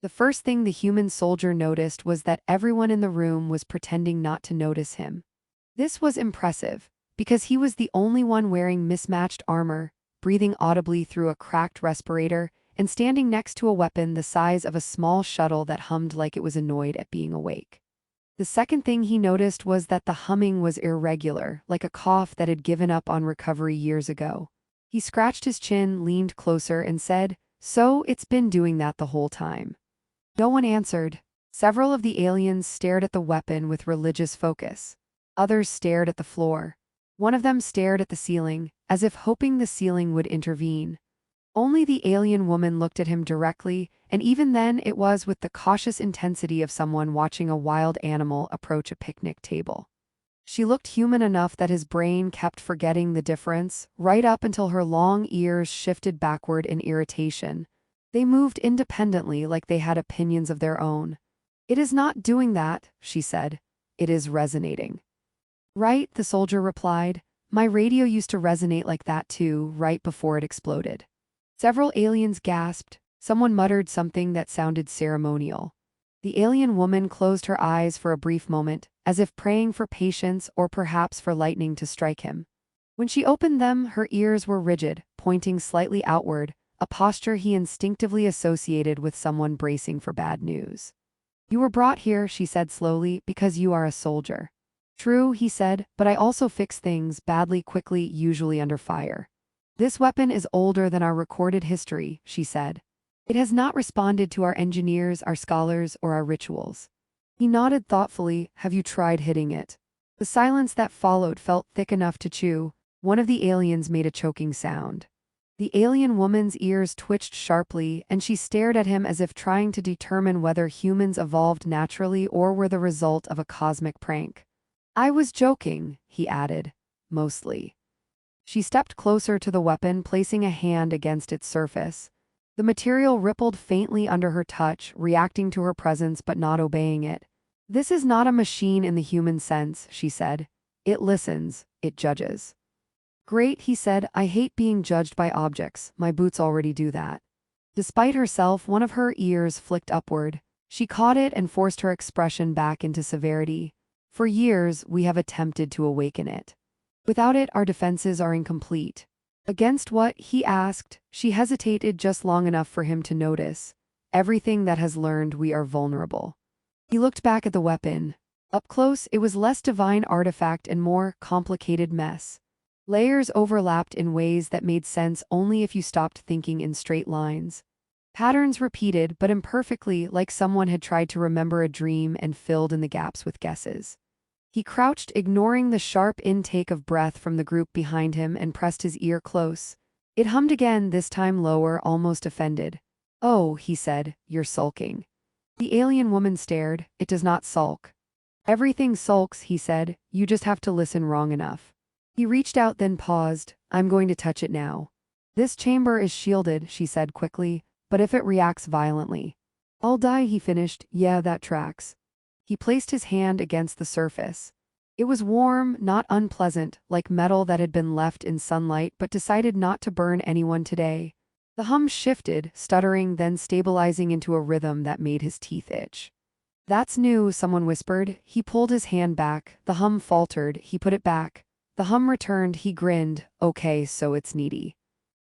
The first thing the human soldier noticed was that everyone in the room was pretending not to notice him. This was impressive, because he was the only one wearing mismatched armor, breathing audibly through a cracked respirator, and standing next to a weapon the size of a small shuttle that hummed like it was annoyed at being awake. The second thing he noticed was that the humming was irregular, like a cough that had given up on recovery years ago. He scratched his chin, leaned closer, and said, "So, it's been doing that the whole time." No one answered. Several of the aliens stared at the weapon with religious focus. Others stared at the floor. One of them stared at the ceiling, as if hoping the ceiling would intervene. Only the alien woman looked at him directly, and even then it was with the cautious intensity of someone watching a wild animal approach a picnic table. She looked human enough that his brain kept forgetting the difference, right up until her long ears shifted backward in irritation. They moved independently like they had opinions of their own. "It is not doing that," she said. "It is resonating." "Right," the soldier replied. "My radio used to resonate like that too, right before it exploded." Several aliens gasped. Someone muttered something that sounded ceremonial. The alien woman closed her eyes for a brief moment, as if praying for patience or perhaps for lightning to strike him. When she opened them, her ears were rigid, pointing slightly outward, a posture he instinctively associated with someone bracing for bad news. "You were brought here," she said slowly, "because you are a soldier." "True," he said, "but I also fix things badly quickly, usually under fire." "This weapon is older than our recorded history," she said. "It has not responded to our engineers, our scholars, or our rituals." He nodded thoughtfully. "Have you tried hitting it?" The silence that followed felt thick enough to chew. One of the aliens made a choking sound. The alien woman's ears twitched sharply, and she stared at him as if trying to determine whether humans evolved naturally or were the result of a cosmic prank. "I was joking," he added. "Mostly." She stepped closer to the weapon, placing a hand against its surface. The material rippled faintly under her touch, reacting to her presence but not obeying it. "This is not a machine in the human sense," she said. "It listens, it judges." "Great," he said. "I hate being judged by objects. My boots already do that." Despite herself, one of her ears flicked upward. She caught it and forced her expression back into severity. "For years, we have attempted to awaken it. Without it, our defenses are incomplete." "Against what?" he asked. She hesitated just long enough for him to notice. "Everything that has learned we are vulnerable." He looked back at the weapon. Up close, it was less divine artifact and more complicated mess. Layers overlapped in ways that made sense only if you stopped thinking in straight lines. Patterns repeated, but imperfectly, like someone had tried to remember a dream and filled in the gaps with guesses. He crouched, ignoring the sharp intake of breath from the group behind him, and pressed his ear close. It hummed again, this time lower, almost offended. "Oh," he said, "you're sulking." The alien woman stared. "It does not sulk." "Everything sulks," he said. "You just have to listen wrong enough." He reached out, then paused. "I'm going to touch it now." "This chamber is shielded," she said quickly, "but if it reacts violently." "I'll die," he finished. "Yeah, that tracks." He placed his hand against the surface. It was warm, not unpleasant, like metal that had been left in sunlight but decided not to burn anyone today. The hum shifted, stuttering, then stabilizing into a rhythm that made his teeth itch. "That's new," someone whispered. He pulled his hand back. The hum faltered. He put it back. The hum returned. He grinned. "Okay, so it's needy."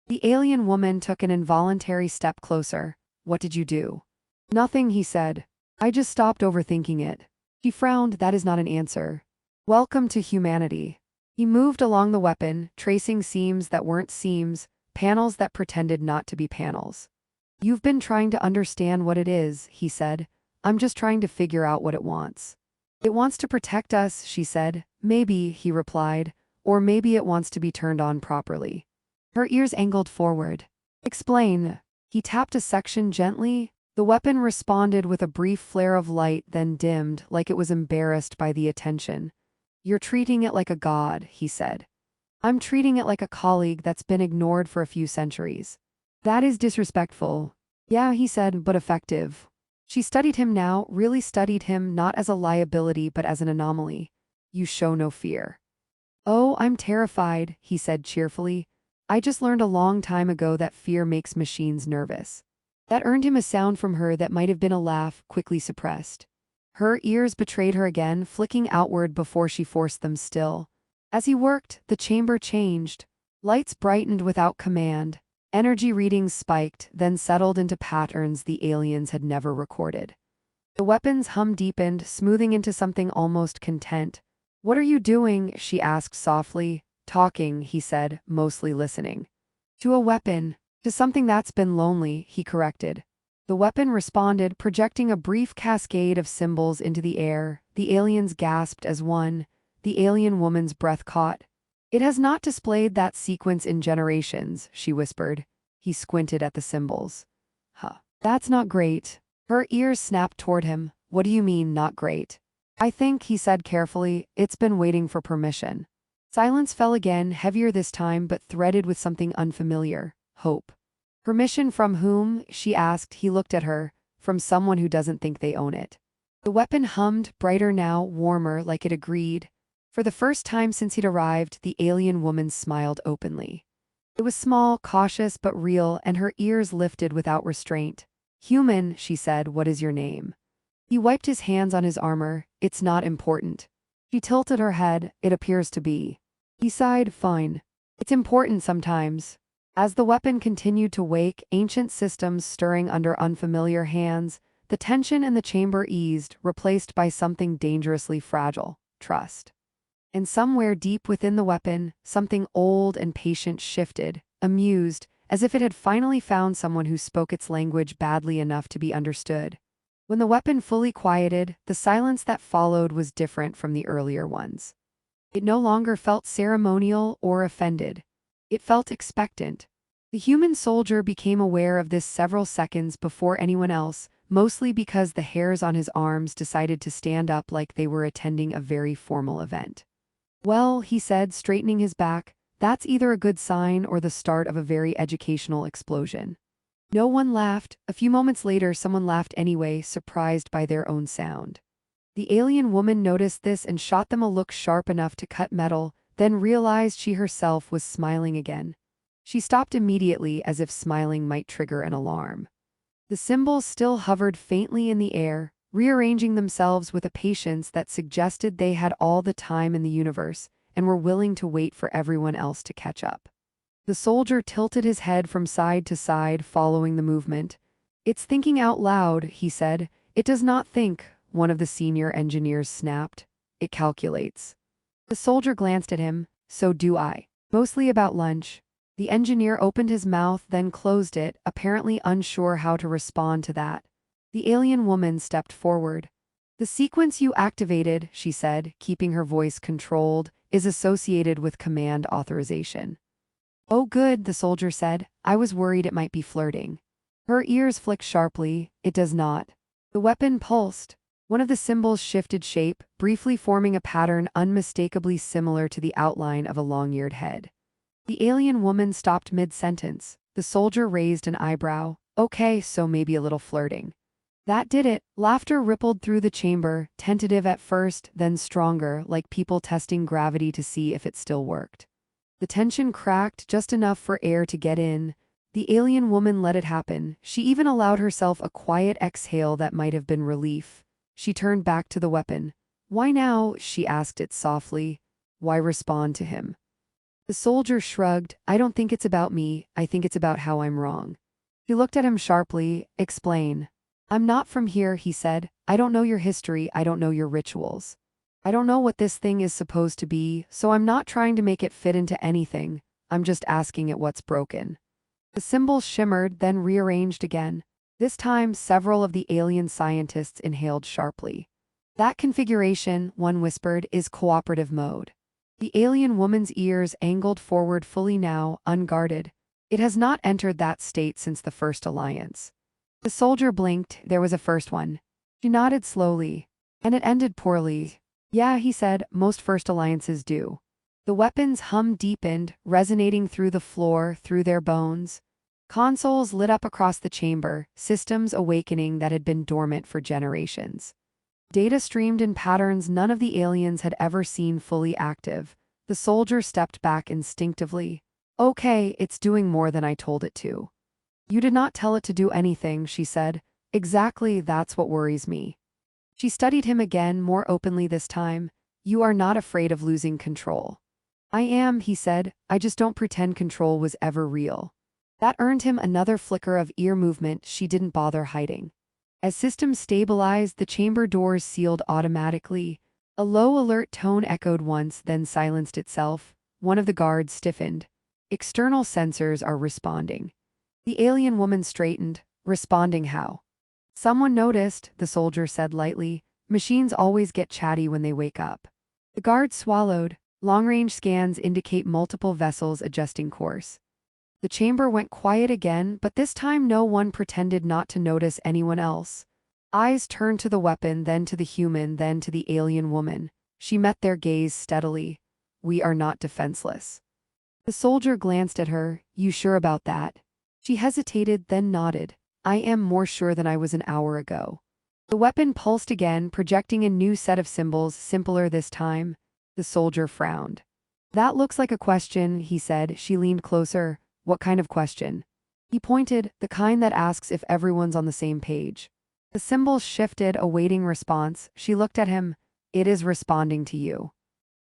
The alien woman took an involuntary step closer. "What did you do?" "Nothing," he said. "I just stopped overthinking it." She frowned. "That is not an answer." "Welcome to humanity." He moved along the weapon, tracing seams that weren't seams, panels that pretended not to be panels. "You've been trying to understand what it is," he said. "I'm just trying to figure out what it wants." "It wants to protect us," she said. "Maybe," he replied. "Or maybe it wants to be turned on properly." Her ears angled forward. "Explain." He tapped a section gently. The weapon responded with a brief flare of light, then dimmed, like it was embarrassed by the attention. "You're treating it like a god," he said. "I'm treating it like a colleague that's been ignored for a few centuries." "That is disrespectful." "Yeah," he said, "but effective." She studied him now, really studied him, not as a liability but as an anomaly. "You show no fear." "Oh, I'm terrified," he said cheerfully. "I just learned a long time ago that fear makes machines nervous." That earned him a sound from her that might have been a laugh, quickly suppressed. Her ears betrayed her again, flicking outward before she forced them still. As he worked, the chamber changed. Lights brightened without command. Energy readings spiked, then settled into patterns the aliens had never recorded. The weapon's hum deepened, smoothing into something almost content. "What are you doing?" she asked softly. "Talking," he said, mostly listening. "To a weapon. To something that's been lonely," he corrected. The weapon responded, projecting a brief cascade of symbols into the air. The aliens gasped as one. The alien woman's breath caught. "It has not displayed that sequence in generations," she whispered. He squinted at the symbols. "Huh. That's not great." Her ears snapped toward him. "What do you mean, not great?" "I think," he said carefully, "it's been waiting for permission." Silence fell again, heavier this time but threaded with something unfamiliar. Hope. "Permission from whom?" she asked. He looked at her. "From someone who doesn't think they own it." The weapon hummed, brighter now, warmer, like it agreed. For the first time since he'd arrived, the alien woman smiled openly. It was small, cautious, but real, and her ears lifted without restraint. "Human," she said, "what is your name?" He wiped his hands on his armor. "It's not important." She tilted her head. "It appears to be." He sighed. "Fine. It's important sometimes." As the weapon continued to wake, ancient systems stirring under unfamiliar hands, the tension in the chamber eased, replaced by something dangerously fragile: trust. And somewhere deep within the weapon, something old and patient shifted, amused, as if it had finally found someone who spoke its language badly enough to be understood. When the weapon fully quieted, the silence that followed was different from the earlier ones. It no longer felt ceremonial or offended. It felt expectant. The human soldier became aware of this several seconds before anyone else, mostly because the hairs on his arms decided to stand up like they were attending a very formal event. "Well," he said, straightening his back, "that's either a good sign or the start of a very educational explosion." No one laughed. A few moments later, someone laughed anyway, surprised by their own sound. The alien woman noticed this and shot them a look sharp enough to cut metal, then realized she herself was smiling again. She stopped immediately, as if smiling might trigger an alarm. The symbols still hovered faintly in the air, rearranging themselves with a patience that suggested they had all the time in the universe and were willing to wait for everyone else to catch up. The soldier tilted his head from side to side, following the movement. "It's thinking out loud," he said. "It does not think," one of the senior engineers snapped. "It calculates." The soldier glanced at him. "So do I. Mostly about lunch." The engineer opened his mouth, then closed it, apparently unsure how to respond to that. The alien woman stepped forward. "The sequence you activated," she said, keeping her voice controlled, "is associated with command authorization." "Oh good," the soldier said. "I was worried it might be flirting." Her ears flicked sharply. "It does not." The weapon pulsed. One of the symbols shifted shape, briefly forming a pattern unmistakably similar to the outline of a long-eared head. The alien woman stopped mid-sentence. The soldier raised an eyebrow. "Okay, so maybe a little flirting." That did it. Laughter rippled through the chamber, tentative at first, then stronger, like people testing gravity to see if it still worked. The tension cracked just enough for air to get in. The alien woman let it happen. She even allowed herself a quiet exhale that might have been relief. She turned back to the weapon. "Why now?" she asked it softly. "Why respond to him?" The soldier shrugged. "I don't think it's about me. I think it's about how I'm wrong." He looked at him sharply. "Explain." "I'm not from here," he said. "I don't know your history. I don't know your rituals. I don't know what this thing is supposed to be, so I'm not trying to make it fit into anything. I'm just asking it what's broken." The symbols shimmered, then rearranged again. This time, several of the alien scientists inhaled sharply. "That configuration," one whispered, "is cooperative mode." The alien woman's ears angled forward fully now, unguarded. "It has not entered that state since the first alliance." The soldier blinked. "There was a first one." She nodded slowly. "And it ended poorly." "Yeah," he said, "most first alliances do." The weapon's hum deepened, resonating through the floor, through their bones. Consoles lit up across the chamber, systems awakening that had been dormant for generations. Data streamed in patterns none of the aliens had ever seen fully active. The soldier stepped back instinctively. "Okay, it's doing more than I told it to." You did not tell it to do anything, she said. Exactly, that's what worries me. She studied him again, more openly this time. You are not afraid of losing control. I am, he said. I just don't pretend control was ever real. That earned him another flicker of ear movement she didn't bother hiding. As systems stabilized, the chamber doors sealed automatically. A low alert tone echoed once, then silenced itself. One of the guards stiffened. External sensors are responding. The alien woman straightened. Responding how? Someone noticed, the soldier said lightly. Machines always get chatty when they wake up. The guard swallowed. Long-range scans indicate multiple vessels adjusting course. The chamber went quiet again, but this time no one pretended not to notice anyone else. Eyes turned to the weapon, then to the human, then to the alien woman. She met their gaze steadily. We are not defenseless. The soldier glanced at her. You sure about that? She hesitated, then nodded. I am more sure than I was an hour ago. The weapon pulsed again, projecting a new set of symbols, simpler this time. The soldier frowned. That looks like a question, he said. She leaned closer. What kind of question? He pointed, the kind that asks if everyone's on the same page. The symbols shifted, awaiting response. She looked at him. It is responding to you.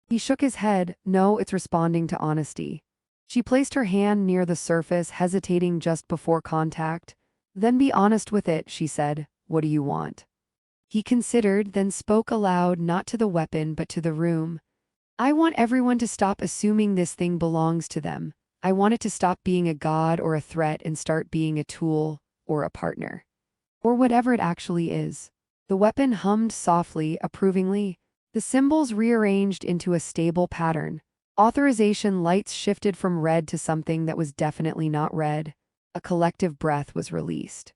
He shook his head. No, it's responding to honesty. She placed her hand near the surface, hesitating just before contact. Then be honest with it, she said. What do you want? He considered, then spoke aloud, not to the weapon but to the room. I want everyone to stop assuming this thing belongs to them. I want it to stop being a god or a threat and start being a tool or a partner. Or whatever it actually is. The weapon hummed softly, approvingly. The symbols rearranged into a stable pattern. Authorization lights shifted from red to something that was definitely not red. A collective breath was released.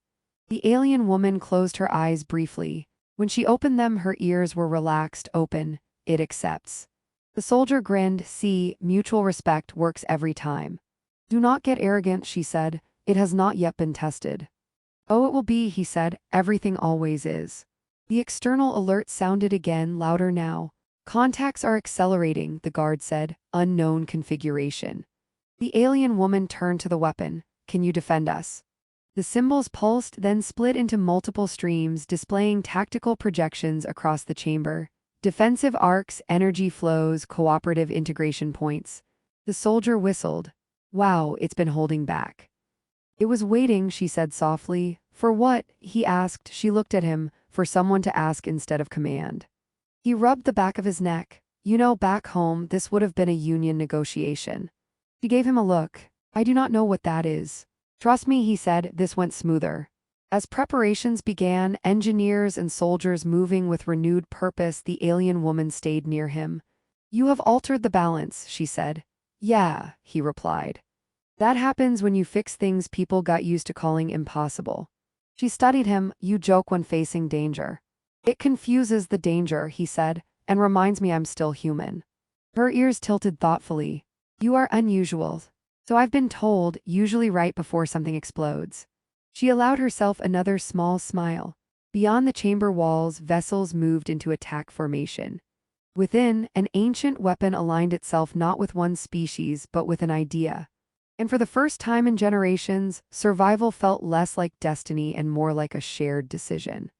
The alien woman closed her eyes briefly. When she opened them, her ears were relaxed, open. It accepts. The soldier grinned. See, mutual respect works every time. Do not get arrogant, she said. It has not yet been tested. Oh, it will be, he said. Everything always is. The external alert sounded again, louder now. Contacts are accelerating, the guard said. Unknown configuration. The alien woman turned to the weapon. Can you defend us? The symbols pulsed, then split into multiple streams, displaying tactical projections across the chamber. Defensive arcs, energy flows, cooperative integration points. The soldier whistled. Wow, it's been holding back. It was waiting, she said softly. For what? He asked. She looked at him, for someone to ask instead of command. He rubbed the back of his neck. You know, back home, this would have been a union negotiation. She gave him a look. I do not know what that is. Trust me, he said. This went smoother. As preparations began, engineers and soldiers moving with renewed purpose, the alien woman stayed near him. You have altered the balance, she said. Yeah, he replied. That happens when you fix things people got used to calling impossible. She studied him. You joke when facing danger. It confuses the danger, he said, and reminds me I'm still human. Her ears tilted thoughtfully. You are unusual. So I've been told, usually right before something explodes. She allowed herself another small smile. Beyond the chamber walls, vessels moved into attack formation. Within, an ancient weapon aligned itself not with one species but with an idea. And for the first time in generations, survival felt less like destiny and more like a shared decision.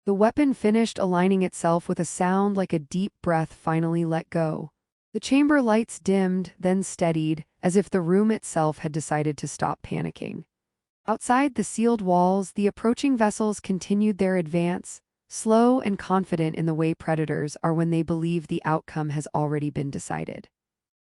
The weapon finished aligning itself with a sound like a deep breath finally let go. The chamber lights dimmed, then steadied, as if the room itself had decided to stop panicking. Outside the sealed walls, the approaching vessels continued their advance, slow and confident in the way predators are when they believe the outcome has already been decided.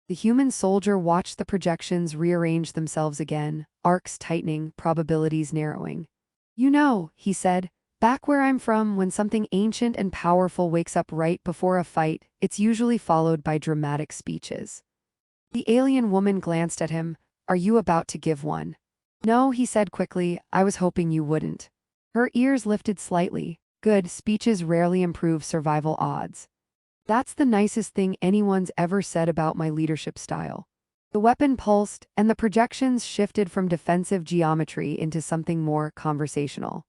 The human soldier watched the projections rearrange themselves again, arcs tightening, probabilities narrowing. You know, he said, back where I'm from, when something ancient and powerful wakes up right before a fight, it's usually followed by dramatic speeches. The alien woman glanced at him. Are you about to give one? No, he said quickly. I was hoping you wouldn't. Her ears lifted slightly. Good, speeches rarely improve survival odds. That's the nicest thing anyone's ever said about my leadership style. The weapon pulsed, and the projections shifted from defensive geometry into something more conversational.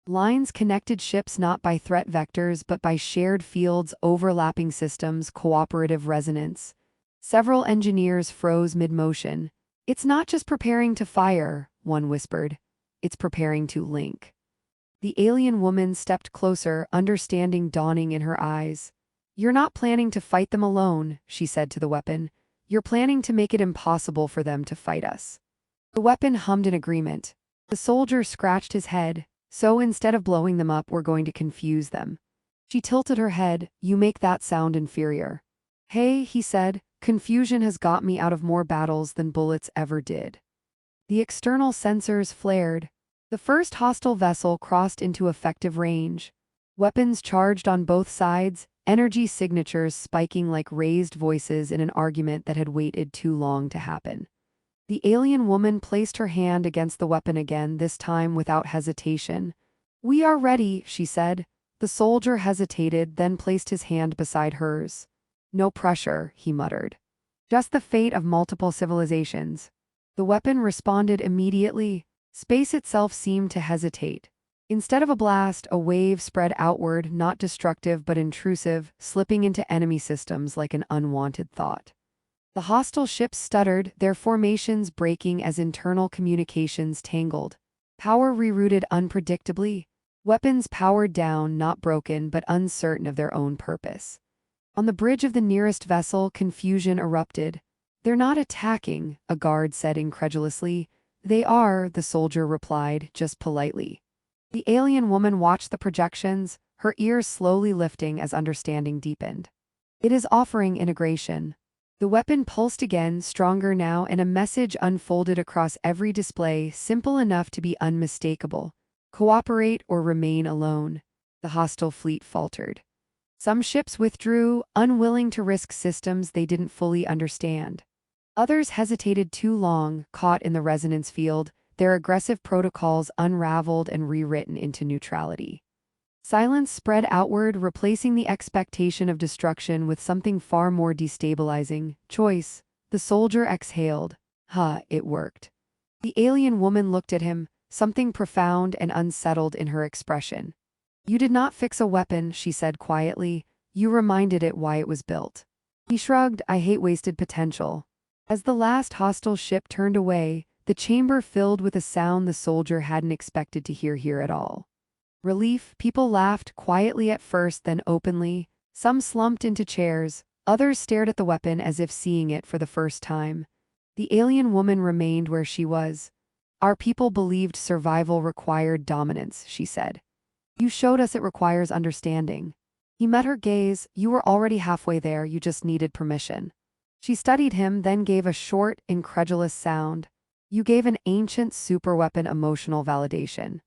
Lines connected ships not by threat vectors but by shared fields, overlapping systems, cooperative resonance. Several engineers froze mid-motion. It's not just preparing to fire, one whispered. It's preparing to link. The alien woman stepped closer, understanding dawning in her eyes. You're not planning to fight them alone, she said to the weapon. You're planning to make it impossible for them to fight us. The weapon hummed in agreement. The soldier scratched his head. So instead of blowing them up, we're going to confuse them. She tilted her head. You make that sound inferior. Hey, he said, confusion has got me out of more battles than bullets ever did. The external sensors flared. The first hostile vessel crossed into effective range. Weapons charged on both sides, energy signatures spiking like raised voices in an argument that had waited too long to happen. The alien woman placed her hand against the weapon again, this time without hesitation. We are ready, she said. The soldier hesitated, then placed his hand beside hers. No pressure, he muttered. Just the fate of multiple civilizations. The weapon responded immediately. Space itself seemed to hesitate. Instead of a blast, a wave spread outward, not destructive but intrusive, slipping into enemy systems like an unwanted thought. The hostile ships stuttered, their formations breaking as internal communications tangled. Power rerouted unpredictably. Weapons powered down, not broken but uncertain of their own purpose. On the bridge of the nearest vessel, confusion erupted. They're not attacking, a guard said incredulously. They are, the soldier replied, just politely. The alien woman watched the projections, her ears slowly lifting as understanding deepened. It is offering integration. The weapon pulsed again, stronger now, and a message unfolded across every display, simple enough to be unmistakable. Cooperate or remain alone. The hostile fleet faltered. Some ships withdrew, unwilling to risk systems they didn't fully understand. Others hesitated too long, caught in the resonance field, their aggressive protocols unraveled and rewritten into neutrality. Silence spread outward, replacing the expectation of destruction with something far more destabilizing. Choice. The soldier exhaled. It worked. The alien woman looked at him, something profound and unsettled in her expression. You did not fix a weapon, she said quietly. You reminded it why it was built. He shrugged. I hate wasted potential. As the last hostile ship turned away, the chamber filled with a sound the soldier hadn't expected to hear at all. Relief. People laughed, quietly at first, then openly. Some slumped into chairs, others stared at the weapon as if seeing it for the first time. The alien woman remained where she was. Our people believed survival required dominance, she said. You showed us it requires understanding. He met her gaze. You were already halfway there, you just needed permission. She studied him, then gave a short, incredulous sound. You gave an ancient superweapon emotional validation.